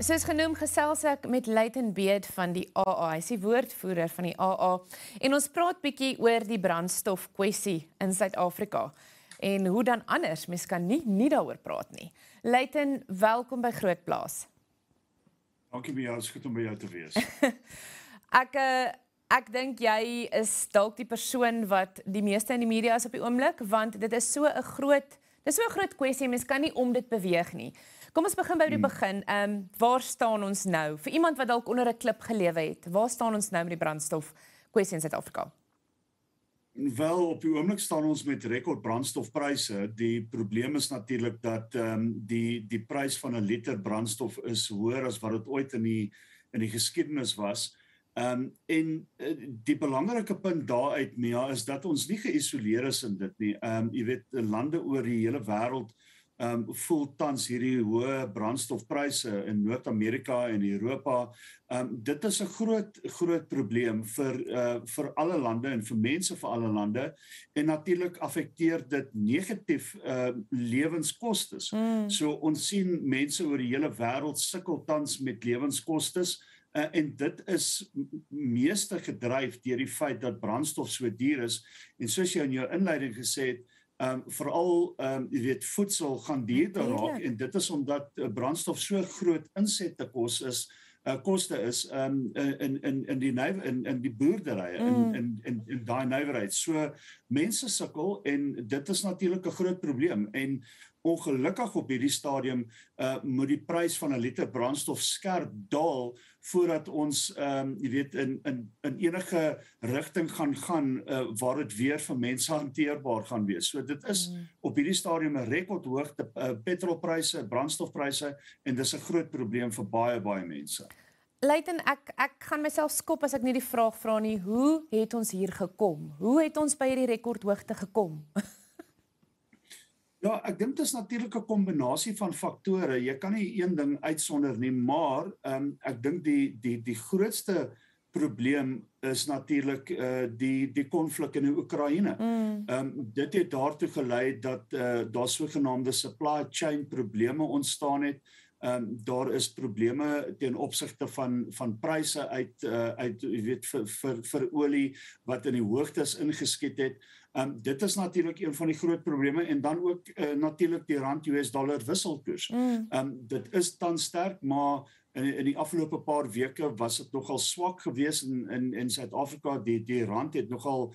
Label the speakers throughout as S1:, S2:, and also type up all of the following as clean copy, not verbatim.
S1: Soos genoem gesels ek met Layton Beard van die AA, hy is die woordvoerder van die AA, en ons praat bietjie oor die brandstof kwessie in Suid-Afrika, en hoe dan anders, mens kan nie daaroor praat nie. Layton, welkom by Grootplaas.
S2: Dankie vir jou, het is goed om by jou te wees.
S1: Ek dink jy is dalk die persoon wat die meeste in die media is op die oomblik, want dit is so 'n groot kwessie, mens kan nie om dit beweeg nie. Kom ons begin by die begin. Waar staan ons nou? Vir iemand wat dalk onder 'n klip gelewe het, waar staan ons nou met die brandstof kwessie in Suid-Afrika?
S2: Wel, op die oomblik staan ons met rekord brandstofpryse. Die probleem is natuurlik dat die prys van 'n liter brandstof is hoër as wat dit ooit in die geskiedenis was. En die belangrike punt daaruit, Mia, is dat ons nie geïsoleer is in dit nie. Jy weet, lande oor die hele wêreld voel tans hierdie hoë brandstofpryse in Noord-Amerika en Europa. Dit is 'n groot probleem vir alle lande en vir mense vir alle lande, en natuurlik affekteer dit negatief lewenskostes. So ons sien mense oor die hele wêreld sukkel tans met lewenskostes. En dit is meeste gedryf deur die feit dat brandstof so duur is, en soos jy in jou inleiding gesê het, veral jy weet, voedsel gaan duurder raak, en dit is omdat brandstof so groot koste is in die boerderye, in daai nywerheid. So mense sukkel, en dit is natuurlik 'n groot probleem, en ongelukkig op hierdie stadium moet die prys van 'n liter brandstof skerp daal voordat ons jy weet, in enige rigting gaan waar dit weer vir mense hanteerbaar gaan wees. So dit is op hierdie stadium 'n rekordhoogte petrolpryse, brandstofpryse, en dis 'n groot probleem vir baie mense.
S1: Layton, ek gaan myself skop as ek nie die vraag vra nie, hoe het ons hier gekom? Hoe het ons by hierdie rekordhoogte gekom?
S2: Ja, ek dink dit is natuurlik 'n kombinasie van faktore. Jy kan nie een ding uitsonder nie, maar ek dink die grootste probleem is natuurlik die konflik in die Oekraïne. Dit het daartoe gelei dat daar sogenaamde supply chain probleme ontstaan het. Daar is probleme ten opsigte van pryse uit jy weet, vir olie wat in die hoogtes ingeskiet het. Dit is natuurlik een van die groot probleme, en dan ook natuurlik die rand-US dollar wisselkoers. Dit is tans sterk, maar in die afgelope paar weke was dit nogal swak geweest in Suid-Afrika. Die rand het nogal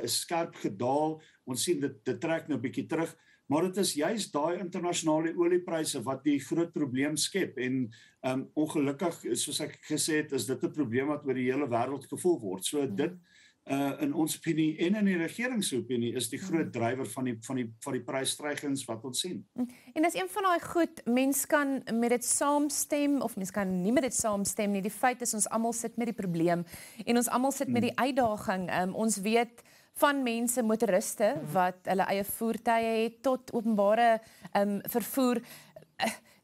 S2: skerp gedaal. Ons sien dit trek nou 'n bietjie terug. Maar dit is juist daai internasionale oliepryse wat die groot probleem skep, en ongelukkig, soos ek gesê het, is dit 'n probleem wat oor die hele wêreld gevoel word. So dit in ons opinie en in die regering se opinie is die groot drywer van die prysstygings wat ons sien.
S1: En dis een van daai goed, mens kan met dit saamstem of mens kan nie met dit saamstem nie. Die feit is ons almal sit met die probleem en ons almal sit met die uitdaging. Ons weet van mense, motoriste wat hulle eie voertuie het tot openbare vervoer.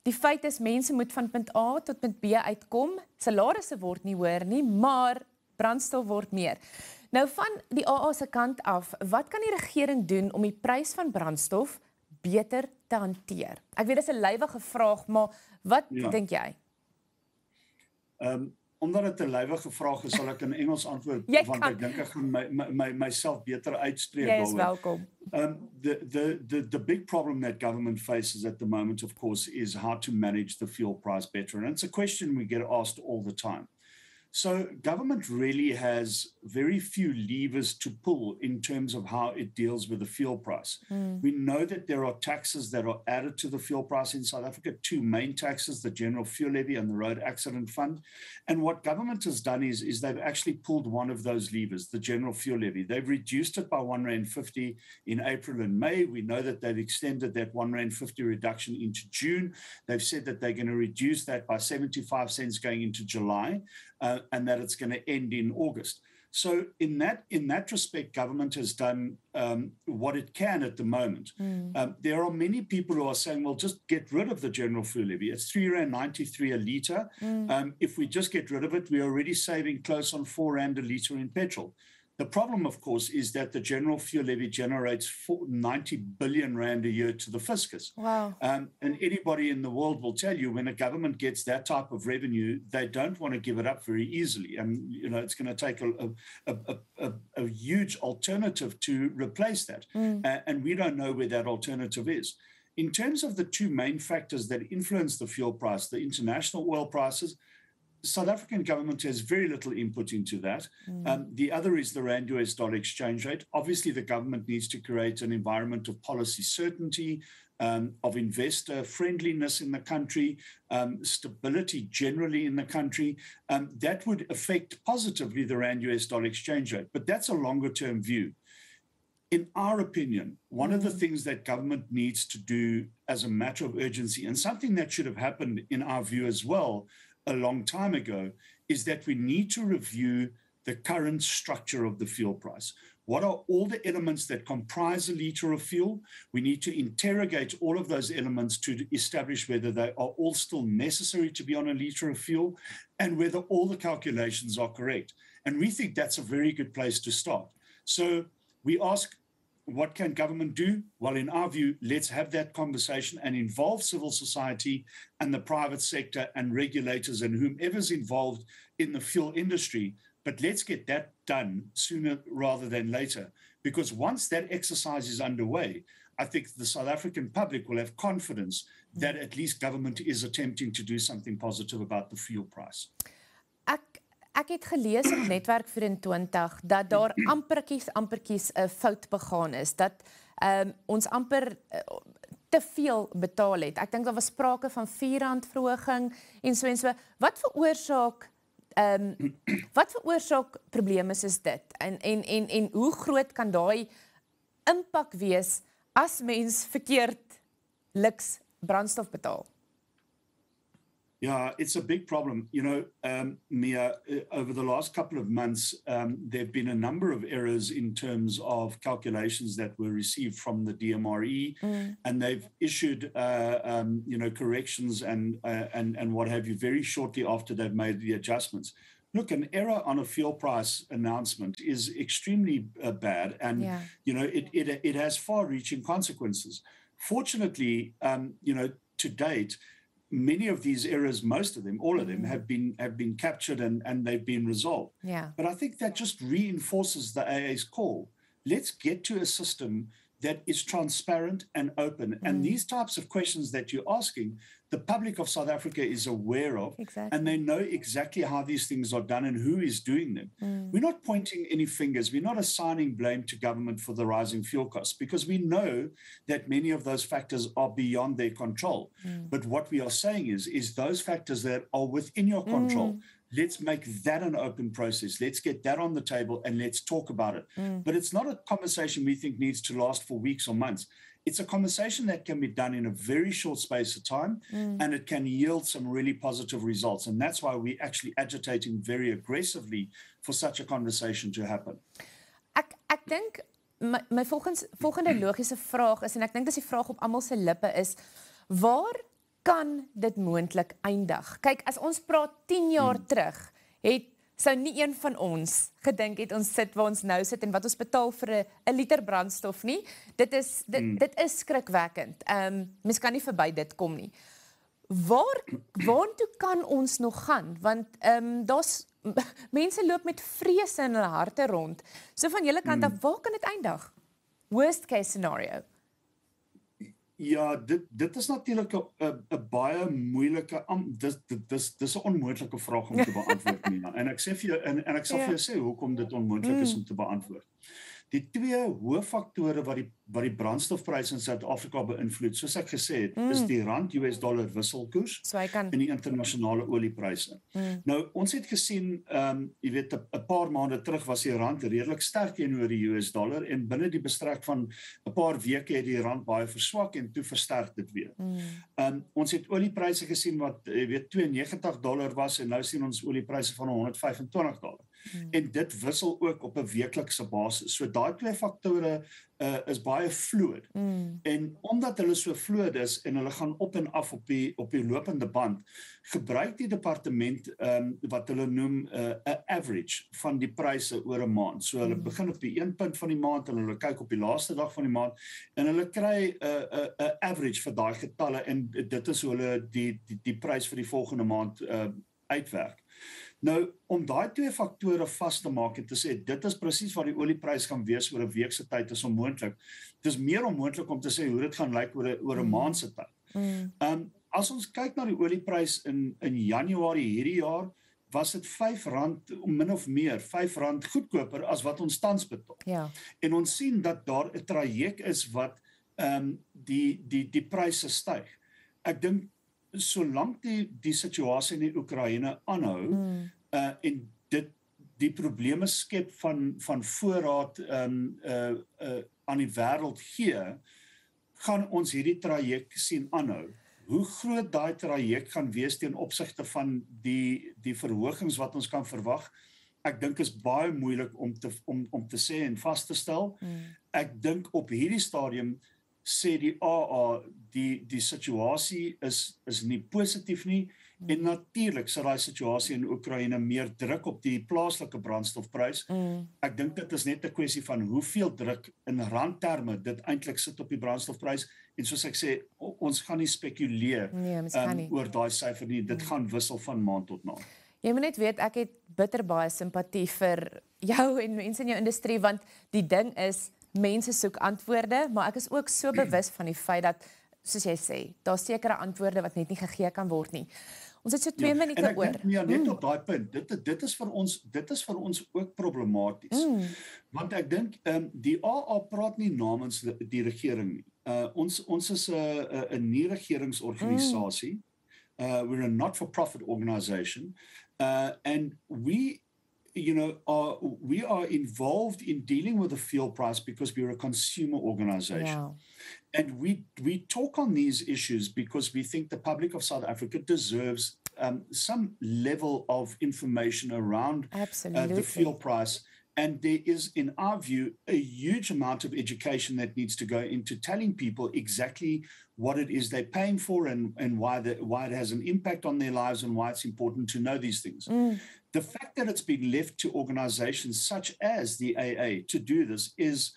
S1: Die feit is mense moet van punt A tot punt B uitkom. Salarisse word nie hoër nie, maar brandstof word meer. Nou van die AA se kant af, wat kan die regering doen om die prys van brandstof beter te hanteer? Ek weet dis 'n lywige vraag, maar wat dink jy?
S2: Omdat dit 'n lywige vraag is, sal ek in Engels antwoord, want ek dink ek gaan myself beter uitspreek daaroor.
S1: Jy is welkom.
S2: The big problem that government faces at the moment, of course, is how to manage the fuel price better. And it's a question we get asked all the time. So government really has very few levers to pull in terms of how it deals with the fuel price. We know that there are taxes that are added to the fuel price in South Africa, two main taxes, the general fuel levy and the road accident fund. And what government has done is they've actually pulled one of those levers, the general fuel levy. They've reduced it by R1.50 in April and May. We know that they've extended that R1.50 reduction into June. They've said that they're going to reduce that by 75 cents going into July. And that it's going to end in August. So in that respect, government has done what it can at the moment. There are many people who are saying, well, just get rid of the general fuel levy. It's R3.93 a litre. If we just get rid of it, we're already saving close on R4 a litre in petrol. The problem, of course, is that the general fuel levy generates 90 billion rand a year to the fiscus.
S1: Wow.
S2: And anybody in the world will tell you when a government gets that type of revenue, they don't want to give it up very easily. And, it's going to take a huge alternative to replace that. And we don't know where that alternative is. In terms of the two main factors that influence the fuel price, the international oil prices, the South African government has very little input into that. The other is the Rand-US dollar exchange rate. Obviously, the government needs to create an environment of policy certainty, of investor friendliness in the country, stability generally in the country. That would affect positively the Rand-US dollar exchange rate. But that's a longer-term view. In our opinion, one of the things that government needs to do as a matter of urgency, and something that should have happened in our view as well a long time ago, is that we need to review the current structure of the fuel price. What are all the elements that comprise a litre of fuel? We need to interrogate all of those elements to establish whether they are all still necessary to be on a litre of fuel and whether all the calculations are correct. And we think that's a very good place to start. So we ask, what can government do? Well, in our view, let's have that conversation and involve civil society and the private sector and regulators and whomever's involved in the fuel industry. But let's get that done sooner rather than later. Because once that exercise is underway, I think the South African public will have confidence that at least government is attempting to do something positive about the fuel price.
S1: Ek het gelees op Netwerk 24 dat daar ampertjies 'n fout begaan is, dat ons amper te veel betaal het. Ek dink daar was sprake van R4 verhoging en so. Wat veroorsaak probleme soos dit? En hoe groot kan daai impak wees as mens verkeerd liks brandstof betaal?
S2: Yeah, it's a big problem. Mia, over the last couple of months, there have been a number of errors in terms of calculations that were received from the DMRE, and they've issued, corrections and what have you very shortly after they've made the adjustments. Look, an error on a fuel price announcement is extremely bad, and it has far-reaching consequences. Fortunately, to date, many of these errors, most of them, all of them, have been captured and they've been resolved.
S1: Yeah.
S2: But I think that just reinforces the AA's call. Let's get to a system that is transparent and open. And these types of questions that you're asking, the public of South Africa is aware of, and they know exactly how these things are done and who is doing them. We're not pointing any fingers. We're not assigning blame to government for the rising fuel costs, because we know that many of those factors are beyond their control. But what we are saying is those factors that are within your control, let's make that an open process. Let's get that on the table and let's talk about it. But it's not a conversation we think needs to last for weeks or months. It's a conversation that can be done in a very short space of time, and it can yield some really positive results. And that's why we're actually agitating very aggressively for such a conversation to happen.
S1: Ek dink my volgende logiese vraag is, en ek dink dis die vraag op almal se lippe is, waar kan dit moontlik eindig? Kyk, as ons praat 10 jaar terug, sou nie een van ons gedink het ons sit waar ons nou sit en wat ons betaal vir 'n liter brandstof nie. Dit is skrikwekkend. Mens kan nie verby dit kom nie. Waartoe kan ons nog gaan? Want daar's mense loop met vrese in hulle harte rond. So van julle kant af, waar kan dit eindig? Worst case scenario.
S2: Ja, dit is natuurlijk een baie moeilike, dis 'n onmoontlike vraag om te beantwoord, Nina. En ek sal vir jou sê hoekom dit onmoontlik is om te beantwoord. Die twee hooffaktore wat die brandstofpryse in Suid-Afrika beïnvloed, soos ek gesê het, is die rand-US dollar wisselkoers en die internasionale oliepryse. Nou, ons het gesien, jy weet, 'n paar maande terug was die rand redelik sterk teenoor die US dollar en binne die bestrek van 'n paar weke het die rand baie verswak en toe versterk dit weer. Ons het oliepryse gesien wat, jy weet, $92 was en nou sien ons oliepryse van $125. En dit wissel ook op 'n weeklikse basis. So daai twee faktore is baie fluid. En omdat hulle so fluid is en hulle gaan op en af op die lopende band, gebruik die departement wat hulle noem 'n average van die pryse oor 'n maand. So hulle begin op die een punt van die maand en hulle kyk op die laaste dag van die maand en hulle kry 'n average vir daai getalle en dit is hoe hulle die prys vir die volgende maand uitwerk. Nou, om daai twee faktore vas te maak en te sê, dit is presies wat die olieprys gaan wees oor 'n week se tyd, is onmoontlik. Dit is meer onmoontlik om te sê hoe dit gaan lyk oor 'n maand se tyd. As ons kyk na die olieprys in Januarie hierdie jaar, was dit R5 min of meer, R5 goedkoper as wat ons tans betaal.
S1: Ja.
S2: En ons sien dat daar 'n traject is wat die pryse styg. Ek dink solank die situasie in die Oekraïne aanhou en dit die probleme skep van voorraad aan die wêreld gee, gaan ons hierdie traject sien aanhou. Hoe groot daai traject gaan wees teen opsigte van die verhogings wat ons kan verwag, ek dink is baie moeilik om te sê en vas te stel. Ek dink op hierdie stadium sê die AA die situasie is nie positief nie en natuurlik sal daai situasie in Oekraïne meer druk op die plaaslike brandstofprys. Ek dink dit is net 'n kwessie van hoeveel druk in randterme dit eintlik sit op die brandstofprys en soos ek sê, ons gaan nie spekuleer oor daai syfer nie, dit gaan wissel van maand tot maand.
S1: Jy moet net weet, ek het bitter baie simpatie vir jou en mense in jou industrie, want die ding is, mense soek antwoorde, maar ek is ook so bewus van die feit dat, soos jy sê, daar sekere antwoorde wat net nie gegee kan word nie. Ons het so 2 minute oor.
S2: En ek dink net op daai punt, dit is vir ons ook problematies. Want ek dink die AA praat nie namens die regering nie. Ons is 'n nie-regeringsorganisasie. We're a not-for-profit organization, and we are involved in dealing with the fuel price because we're a consumer organization.
S1: Yeah.
S2: And we talk on these issues because we think the public of South Africa deserves some level of information around the fuel price. And there is, in our view, a huge amount of education that needs to go into telling people exactly what it is they're paying for and why it has an impact on their lives and why it's important to know these things. The fact that it's been left to organizations such as the AA to do this is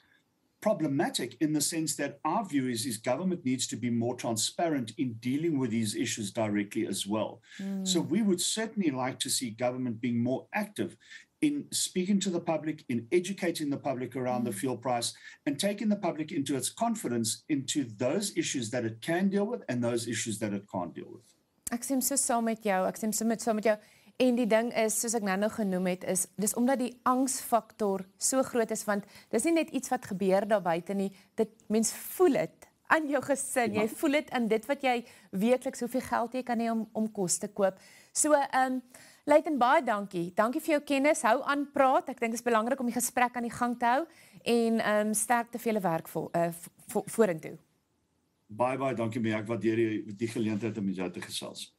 S2: problematic in the sense that our view is government needs to be more transparent in dealing with these issues directly as well. So we would certainly like to see government being more active in speaking to the public, in educating the public around the fuel price, and taking the public into its confidence into those issues that it can deal with and those issues that it can't deal with.
S1: Ek stem so saam met jou, En die ding is, soos ek nou genoem het, dis omdat die angsfaktor so groot is, want dis nie net iets wat gebeur daar buite nie, mens voel dit aan jou gesin, jy voel dit in dit wat jy weekliks, hoeveel geld jy kan hê om kos te koop. So, Layton, baie dankie. Dankie vir jou kennis, hou aan praat, ek dink dit is belangrik om die gesprek aan die gang te hou, en sterkte vir julle werk vorentoe.
S2: Baie dankie, ek waardeer die geleentheid om met jou te gesels.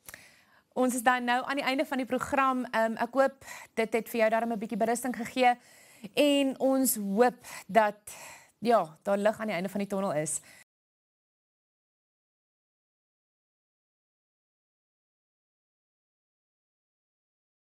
S1: Ons is dan nou aan die einde van die program. Ek hoop dit het vir jou daarom 'n bietjie berusting gegee en ons hoop dat daar lig aan die einde van die tonnel is.